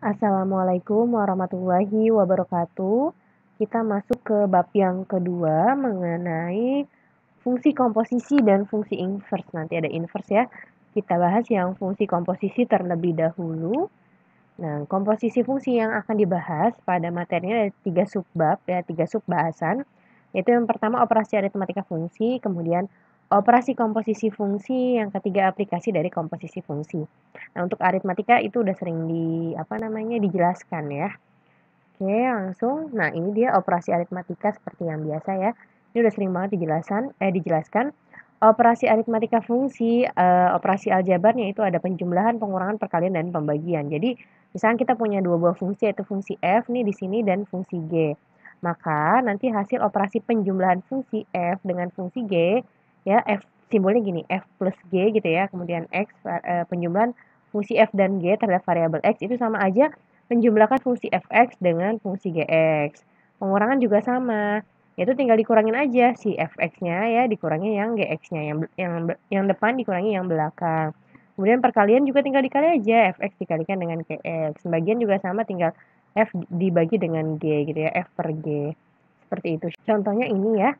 Assalamualaikum warahmatullahi wabarakatuh. Kita masuk ke bab yang kedua mengenai fungsi komposisi dan fungsi inverse. Nanti ada inverse ya. Kita bahas yang fungsi komposisi terlebih dahulu. Nah, komposisi fungsi yang akan dibahas pada materinya ada 3 subbab ya, 3 subbahasan. Yaitu yang pertama operasi aritmatika fungsi, kemudian operasi komposisi fungsi, yang ketiga aplikasi dari komposisi fungsi. Nah, untuk aritmatika itu udah sering dijelaskan ya. Oke, langsung. Nah, ini dia operasi aritmatika seperti yang biasa ya. Ini udah sering banget dijelaskan. Operasi aritmatika fungsi, operasi aljabarnya itu ada penjumlahan, pengurangan, perkalian, dan pembagian. Jadi, misalnya kita punya dua buah fungsi, yaitu fungsi f nih di sini dan fungsi g. Maka nanti hasil operasi penjumlahan fungsi f dengan fungsi g, ya f simbolnya gini, f plus g gitu ya, kemudian x penjumlahan fungsi f dan g terhadap variabel x itu sama aja menjumlahkan fungsi fx dengan fungsi gx. Pengurangan juga sama, itu tinggal dikurangin aja si fx-nya ya, dikurangi yang gx-nya, yang depan dikurangi yang belakang. Kemudian perkalian juga tinggal dikali aja, fx dikalikan dengan gx. Bagian juga sama, tinggal f dibagi dengan g gitu ya, f per g. Seperti itu. Contohnya ini ya,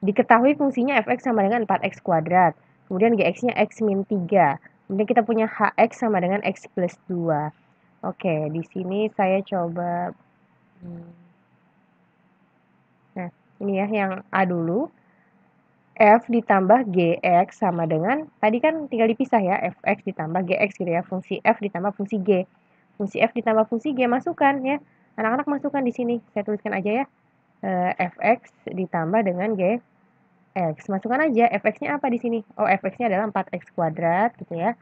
diketahui fungsinya fx sama dengan 4x kuadrat. Kemudian gx-nya x min 3. Kemudian kita punya hx sama dengan x plus 2. Oke, di sini saya coba. Nah, ini ya yang A dulu. F ditambah Gx sama dengan, tadi kan tinggal dipisah ya, Fx ditambah Gx gitu ya, fungsi F ditambah fungsi G. Fungsi F ditambah fungsi G, masukkan ya. Anak-anak masukkan di sini, saya tuliskan aja ya. Fx ditambah dengan Gx. Masukkan aja, Fx-nya apa di sini? Oh, Fx-nya adalah 4x kuadrat gitu ya.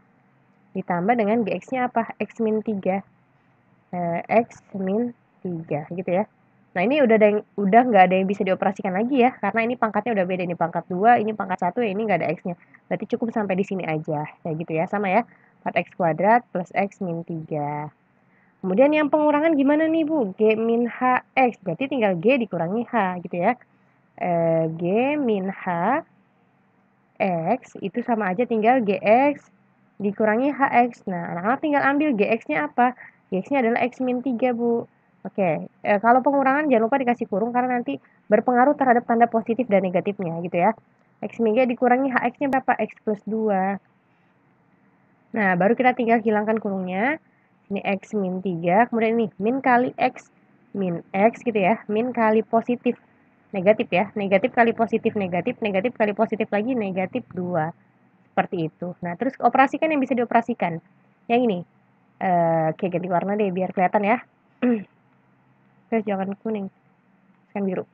Ditambah dengan Gx-nya apa? X min 3. X min 3 gitu ya. Nah, ini udah nggak ada yang bisa dioperasikan lagi ya, karena ini pangkatnya udah beda, ini pangkat 2, ini pangkat 1, ya ini nggak ada X-nya. Berarti cukup sampai di sini aja, kayak gitu ya, sama ya, 4x kuadrat plus X min 3. Kemudian yang pengurangan gimana nih Bu? G min HX, berarti tinggal G dikurangi H gitu ya. G min H X itu sama aja tinggal GX dikurangi HX. Nah, anak-anak tinggal ambil GX-nya apa? GX-nya adalah X min 3, Bu. Oke, kalau pengurangan jangan lupa dikasih kurung karena nanti berpengaruh terhadap tanda positif dan negatifnya gitu ya. X min 3 dikurangi HX-nya berapa? X plus 2. Nah, baru kita tinggal hilangkan kurungnya. Ini X min 3, kemudian ini min kali X min X gitu ya. Min kali positif negatif ya. Negatif kali positif negatif, negatif kali positif lagi negatif 2. Seperti itu. Nah, terus operasikan yang bisa dioperasikan. Yang ini. Oke, ganti warna deh biar kelihatan ya. Terus jangan kuning. Kan biru.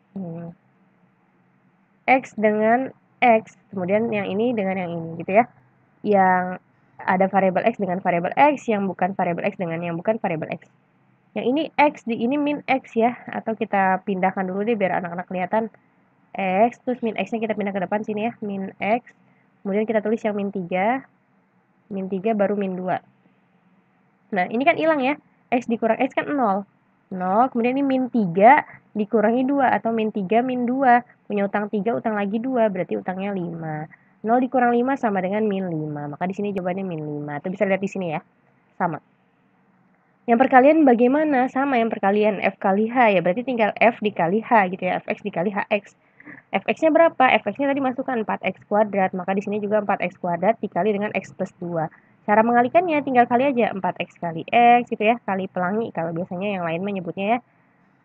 X dengan X. Kemudian yang ini dengan yang ini gitu ya. Yang ada variabel X dengan variabel X, yang bukan variabel X dengan yang bukan variabel X. Yang ini X, ini min X ya. Atau kita pindahkan dulu deh biar anak-anak kelihatan. X, terus min X-nya kita pindah ke depan sini ya. Min X. Kemudian kita tulis yang min 3. Min 3 baru min 2. Nah, ini kan hilang ya. X dikurang X kan 0. 0, kemudian ini min 3 dikurangi 2, atau min 3 min 2. Punya utang 3, utang lagi 2, berarti utangnya 5. 0 dikurang 5 sama dengan min 5. Maka di sini jawabannya min 5. Itu bisa lihat di sini ya. Sama. Yang perkalian bagaimana? Sama yang perkalian F kali H ya. Berarti tinggal F dikali H gitu ya. Fx dikali Hx. Fx-nya berapa? Fx-nya tadi masukkan 4x kuadrat. Maka di sini juga 4x kuadrat dikali dengan x plus 2. Cara mengalikannya tinggal kali aja 4x kali x gitu ya, kali pelangi kalau biasanya yang lain menyebutnya ya.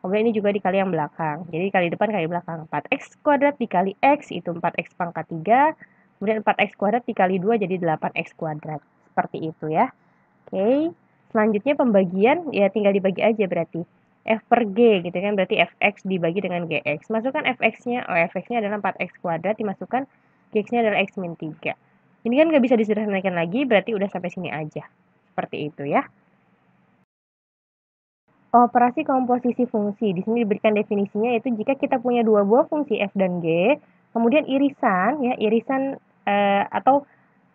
Kemudian ini juga dikali yang belakang. Jadi kali depan kali belakang. 4x kuadrat dikali x itu 4x pangkat 3. Kemudian 4x kuadrat dikali 2 jadi 8x kuadrat. Seperti itu ya. Oke. Selanjutnya pembagian ya tinggal dibagi aja berarti. F per G gitu kan, berarti Fx dibagi dengan Gx. Masukkan Fx-nya, Fx-nya adalah 4x kuadrat, dimasukkan Gx-nya adalah x min 3. Ini kan nggak bisa disederhanakan lagi, berarti udah sampai sini aja. Seperti itu ya. Operasi komposisi fungsi. Di sini diberikan definisinya yaitu jika kita punya dua buah fungsi f dan g, kemudian irisan ya, atau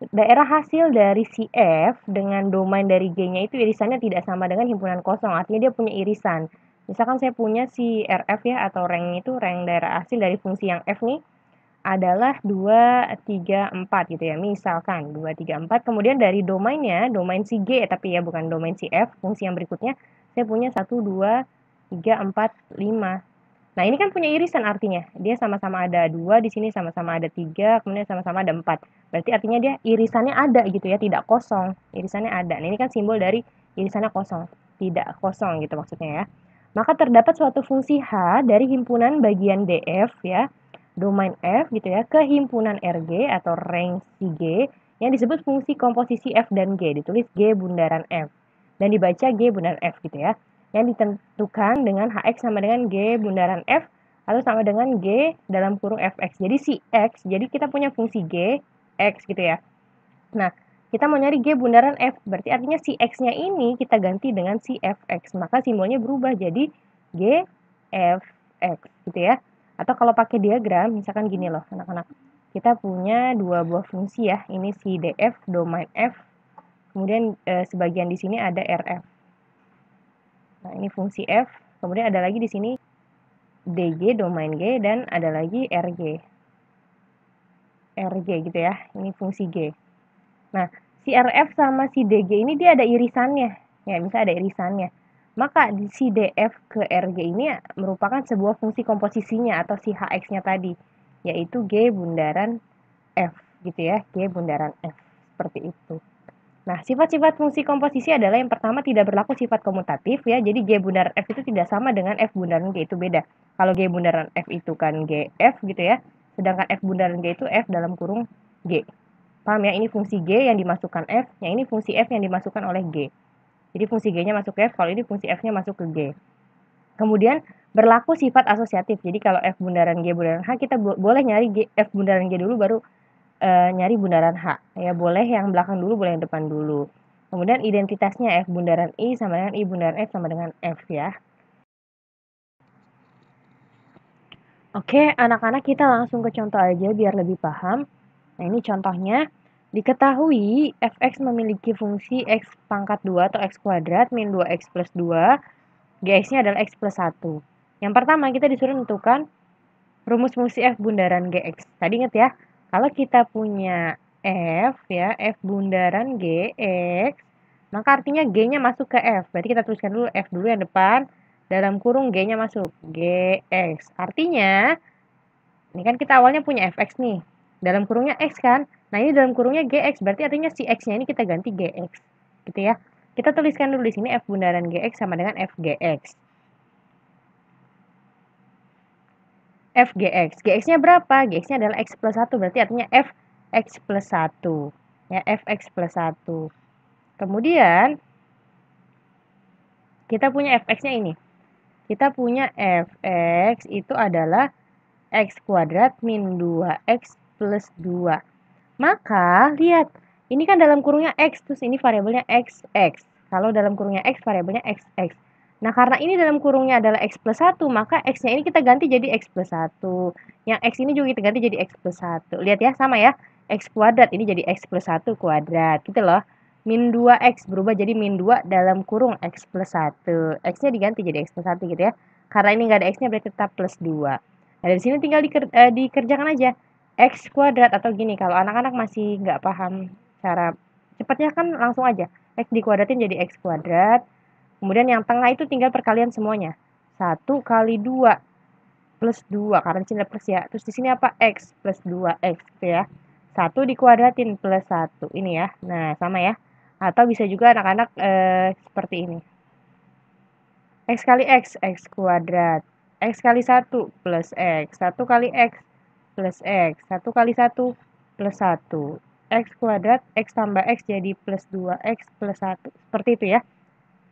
daerah hasil dari si f dengan domain dari g-nya itu irisannya tidak sama dengan himpunan kosong. Artinya dia punya irisan. Misalkan saya punya si RF ya, atau rank itu rank daerah hasil dari fungsi yang f nih. adalah 2, 3, 4 gitu ya. Misalkan 2, 3, 4. Kemudian dari domainnya, domain si G tapi ya bukan domain si F, fungsi yang berikutnya, saya punya 1, 2, 3, 4, 5. Nah, ini kan punya irisan artinya. Dia sama-sama ada 2, di sini sama-sama ada 3, kemudian sama-sama ada 4. Berarti artinya dia irisannya ada gitu ya, tidak kosong. Irisannya ada. Nah, ini kan simbol dari irisannya kosong. Tidak kosong gitu maksudnya ya. Maka terdapat suatu fungsi H dari himpunan bagian DF ya, domain F gitu ya, ke himpunan RG atau range si G yang disebut fungsi komposisi F dan G, ditulis G bundaran F dan dibaca G bundaran F gitu ya, yang ditentukan dengan HX sama dengan G bundaran F atau sama dengan G dalam kurung Fx. Jadi si X, jadi kita punya fungsi G, X gitu ya. Nah, kita mau nyari G bundaran F, berarti artinya si X-nya ini kita ganti dengan si Fx, maka simbolnya berubah jadi G, Fx gitu ya. Atau kalau pakai diagram, misalkan gini loh anak-anak, kita punya dua buah fungsi ya, ini si DF, domain F, kemudian sebagian di sini ada RF. Nah, ini fungsi F, kemudian ada lagi di sini DG, domain G, dan ada lagi RG. RG gitu ya, ini fungsi G. Nah, si RF sama si DG ini dia ada irisannya. Ya, bisa ada irisannya. Maka di si DF ke RG ini merupakan sebuah fungsi komposisinya atau si HX-nya tadi, yaitu G bundaran F gitu ya, G bundaran F. Seperti itu. Nah, sifat-sifat fungsi komposisi adalah yang pertama tidak berlaku sifat komutatif ya. Jadi G bundaran F itu tidak sama dengan F bundaran G, itu beda. Kalau G bundaran F itu kan GF gitu ya. Sedangkan F bundaran G itu F dalam kurung G. Paham ya? Ini fungsi G yang dimasukkan F, yang ini fungsi F yang dimasukkan oleh G. Jadi fungsi G-nya masuk ke F, kalau ini fungsi F-nya masuk ke G. Kemudian berlaku sifat asosiatif. Jadi kalau F bundaran G bundaran H, kita boleh nyari F bundaran G dulu baru nyari bundaran H. Ya, boleh yang belakang dulu, boleh yang depan dulu. Kemudian identitasnya F bundaran I sama dengan I bundaran F sama dengan F ya. Oke, anak-anak kita langsung ke contoh aja biar lebih paham. Nah, ini contohnya. Diketahui fx memiliki fungsi x pangkat 2 atau x kuadrat min 2x plus 2, gx-nya adalah x plus 1. Yang pertama, kita disuruh menentukan rumus fungsi f bundaran gx. Tadi ingat ya, kalau kita punya f ya, f bundaran gx, maka artinya g-nya masuk ke f. Berarti kita tuliskan dulu f dulu yang depan, dalam kurung g-nya masuk, gx. Artinya, ini kan kita awalnya punya fx nih, dalam kurungnya x kan. Nah, ini dalam kurungnya gx, berarti artinya si x-nya ini kita ganti gx. Gitu ya. Kita tuliskan dulu di sini f bundaran gx sama dengan fgx. fgx. Gx-nya berapa? Gx-nya adalah x plus 1, berarti artinya fx plus 1. Ya, fx plus 1. Kemudian, kita punya fx-nya ini. Kita punya fx itu adalah x kuadrat min 2x plus 2. Maka, lihat, ini kan dalam kurungnya X, terus ini variabelnya XX. Kalau dalam kurungnya X, variabelnya XX. Nah, karena ini dalam kurungnya adalah X plus 1, maka X-nya ini kita ganti jadi X plus 1. Yang X ini juga kita ganti jadi X plus 1. Lihat ya, sama ya. X kuadrat, ini jadi X plus 1 kuadrat. Gitu loh. Min 2X berubah jadi min 2 dalam kurung X plus 1. X-nya diganti jadi X plus 1 gitu ya. Karena ini nggak ada X-nya, berarti tetap plus 2. Nah, dari sini tinggal dikerjakan aja. X kuadrat atau gini, kalau anak-anak masih nggak paham cara cepatnya kan langsung aja. X dikuadratin jadi X kuadrat. Kemudian yang tengah itu tinggal perkalian semuanya. 1 kali 2 plus 2, karena di sini ada plus ya. Terus di sini apa? X plus 2X gitu ya. 1 dikuadratin plus 1. Ini ya. Nah, sama ya. Atau bisa juga anak-anak seperti ini. X kali X, X kuadrat. X kali 1 plus X. 1 kali X plus X. 1 kali 1 plus 1. X kuadrat, X tambah X jadi plus 2X plus 1. Seperti itu ya.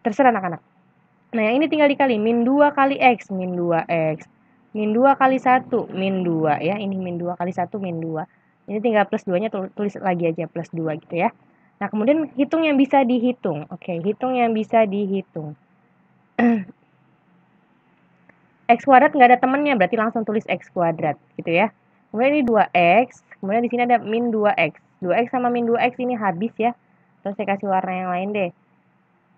Terserah anak-anak. Nah, yang ini tinggal dikali. Min 2 kali X, min 2X. Min 2 kali 1, min 2 ya. Ini min 2 kali 1, min 2. Ini tinggal plus 2-nya tulis lagi aja plus 2 gitu ya. Nah, kemudian hitung yang bisa dihitung. Oke, hitung yang bisa dihitung. X kuadrat nggak ada temennya, berarti langsung tulis X kuadrat gitu ya. Kemudian ini 2X, kemudian di sini ada min 2X. 2X sama min 2X ini habis ya. Terus saya kasih warna yang lain deh.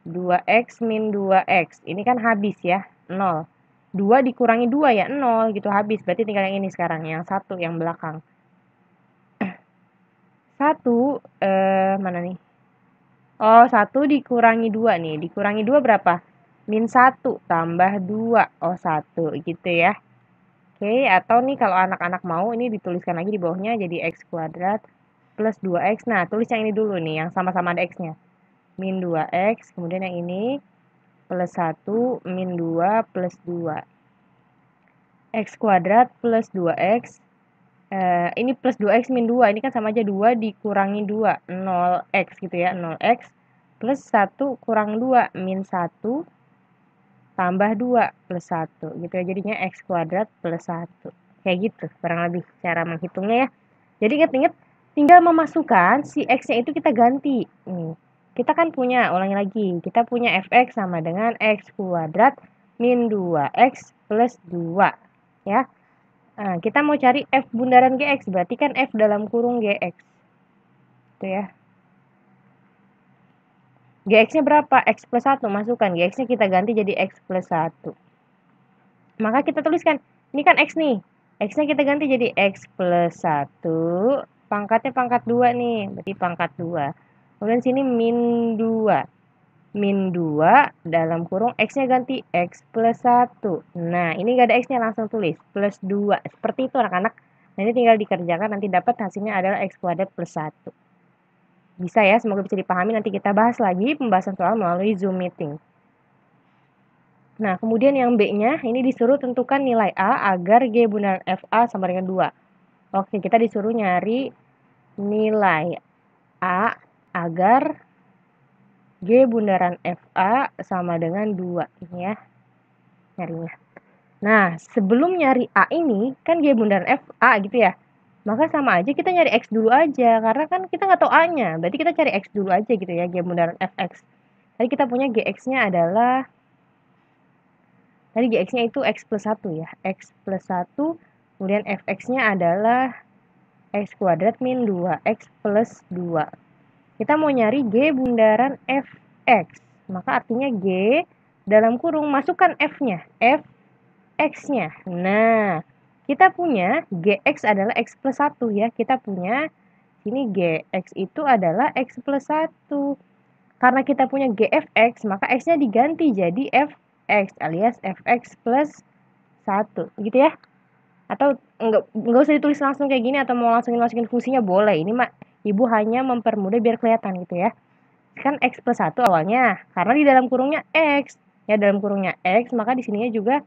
2X min 2X, ini kan habis ya, 0. 2 dikurangi 2 ya, 0 gitu habis. Berarti tinggal yang ini sekarang, yang 1 yang belakang. 1, mana nih? Oh, 1 dikurangi 2 nih. Dikurangi 2 berapa? Min 1 tambah 2. Oh, 1 gitu ya. Oke, atau nih kalau anak-anak mau ini dituliskan lagi di bawahnya jadi X kuadrat plus 2X. Nah, tulis yang ini dulu nih, yang sama-sama ada X-nya. Min 2X, kemudian yang ini plus 1 min 2 plus 2. X kuadrat plus 2X. Ini plus 2X min 2. Ini kan sama aja 2 dikurangi 2. 0X gitu ya. 0X plus 1 kurang 2 min 1 tambah 2 plus 1 gitu ya. Jadinya X kuadrat plus 1. Kayak gitu kurang lebih cara menghitungnya ya. Jadi ingat-ingat tinggal memasukkan si X-nya itu kita ganti. Nih, kita kan punya, ulangi lagi, kita punya fx sama dengan X kuadrat min 2X plus 2. Ya. Nah, kita mau cari F bundaran GX, berarti kan F dalam kurung GX. Itu ya. GX-nya berapa? X plus 1, masukkan. GX-nya kita ganti jadi X plus 1. Maka kita tuliskan, ini kan X nih. X-nya kita ganti jadi X plus 1. Pangkatnya pangkat 2 nih, berarti pangkat 2. Kemudian sini min 2. Min 2 dalam kurung X-nya ganti X plus 1. Nah, ini gak ada X-nya, langsung tulis. Plus 2. Seperti itu anak-anak. Nah, ini tinggal dikerjakan, nanti dapat hasilnya adalah X kuadrat plus 1. Bisa ya, semoga bisa dipahami. Nanti kita bahas lagi pembahasan soal melalui Zoom meeting. Nah, kemudian yang B-nya, ini disuruh tentukan nilai A agar G bundaran FA sama dengan 2. Oke, kita disuruh nyari nilai A agar G bundaran FA sama dengan 2. Ini ya, nyarinya. Nah, sebelum nyari A ini, kan G bundaran FA gitu ya. Maka sama aja kita nyari X dulu aja, karena kan kita nggak tahu A-nya. Berarti kita cari X dulu aja gitu ya, G bundaran Fx. Tadi kita punya GX-nya adalah, tadi GX-nya itu X plus 1 ya. X plus 1, kemudian Fx-nya adalah X kuadrat min 2X plus 2. Kita mau nyari G bundaran Fx. Maka artinya G dalam kurung, masukkan F-nya. Fx-nya. Nah, kita punya Gx adalah X plus 1 ya. Kita punya sini Gx itu adalah X plus 1. Karena kita punya Gfx, maka X-nya diganti jadi Fx alias Fx plus 1. Gitu ya. Atau enggak usah ditulis langsung kayak gini, atau mau langsung masukin fungsinya boleh. Ini mah Ibu hanya mempermudah biar kelihatan gitu ya. Kan X plus 1 awalnya. Karena di dalam kurungnya X. Ya, dalam kurungnya X, maka di sininya juga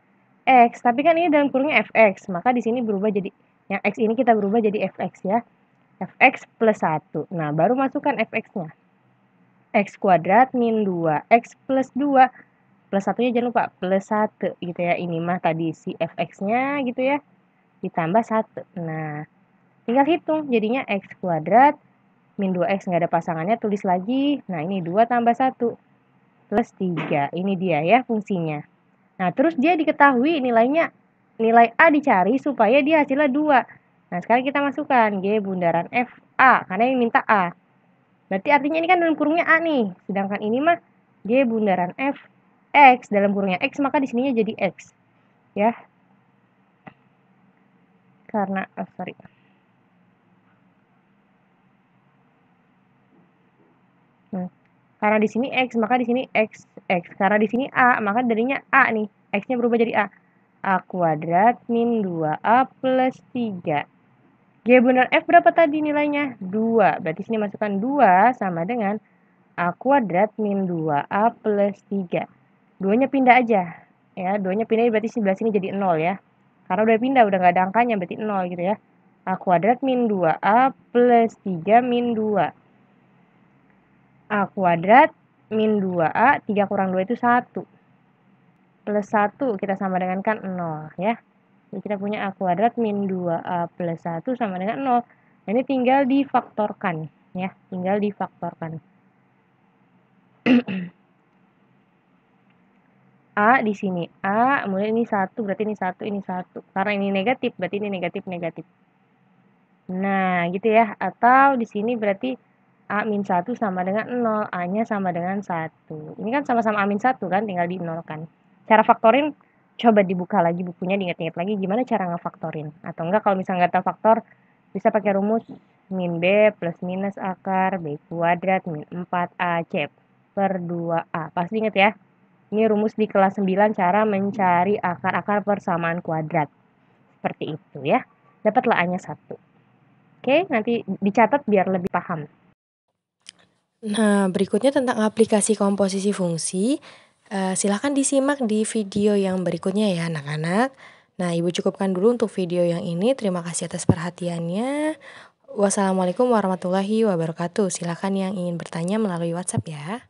X, tapi kan ini dalam kurungnya Fx, maka di sini berubah jadi, yang X ini kita berubah jadi Fx ya. Fx plus 1. Nah, baru masukkan Fx-nya. X kuadrat min 2X plus 2. Plus 1-nya jangan lupa, plus 1 gitu ya. Ini mah tadi si Fx-nya gitu ya. Ditambah 1. Nah, tinggal hitung. Jadinya X kuadrat min 2X, nggak ada pasangannya, tulis lagi. Nah, ini 2 tambah 1. Plus 3. Ini dia ya fungsinya. Nah, terus dia diketahui nilainya, nilai A dicari supaya dia hasilnya 2. Nah, sekarang kita masukkan G bundaran FA, karena yang minta A. Berarti artinya ini kan dalam kurungnya A nih. Sedangkan ini mah G bundaran Fx, dalam kurungnya X, maka di sininya jadi X. Ya. Karena, karena di sini X, maka di sini X. Karena di sini A, maka darinya A nih. X-nya berubah jadi A. A kuadrat min 2A plus 3. G bundaran F berapa tadi nilainya? 2. Berarti sini masukkan 2 sama dengan A kuadrat min 2A plus 3. 2-nya pindah aja. Ya, 2-nya pindah berarti sebelah sini jadi 0 ya. Karena udah pindah, udah nggak ada angkanya, berarti 0 gitu ya. A kuadrat min 2A plus 3 min 2. A kuadrat min 2A, 3 kurang 2 itu 1. Plus 1 kita sama dengan kan 0 ya. Jadi kita punya A kuadrat min 2A plus 1 sama dengan 0. Nah, ini tinggal difaktorkan ya, tinggal difaktorkan. A di sini A, kemudian ini 1, berarti ini 1, ini 1. Karena ini negatif, berarti ini negatif. Nah, gitu ya. Atau di sini berarti A min 1 sama dengan 0, A-nya sama dengan 1. Ini kan sama-sama A min 1 kan, tinggal di 0 kan. Cara faktorin, coba dibuka lagi bukunya, diingat-ingat lagi gimana cara ngefaktorin. Atau enggak kalau misalnya nggak tahu faktor, bisa pakai rumus min B plus minus akar B kuadrat min 4AC per 2A. Pasti ingat ya, ini rumus di kelas 9 cara mencari akar-akar persamaan kuadrat. Seperti itu ya. Dapatlah A-nya 1. Oke, nanti dicatat biar lebih paham. Nah, berikutnya tentang aplikasi komposisi fungsi. Silahkan disimak di video yang berikutnya ya anak-anak. Nah, Ibu cukupkan dulu untuk video yang ini. Terima kasih atas perhatiannya. Wassalamualaikum warahmatullahi wabarakatuh. Silahkan yang ingin bertanya melalui WhatsApp ya.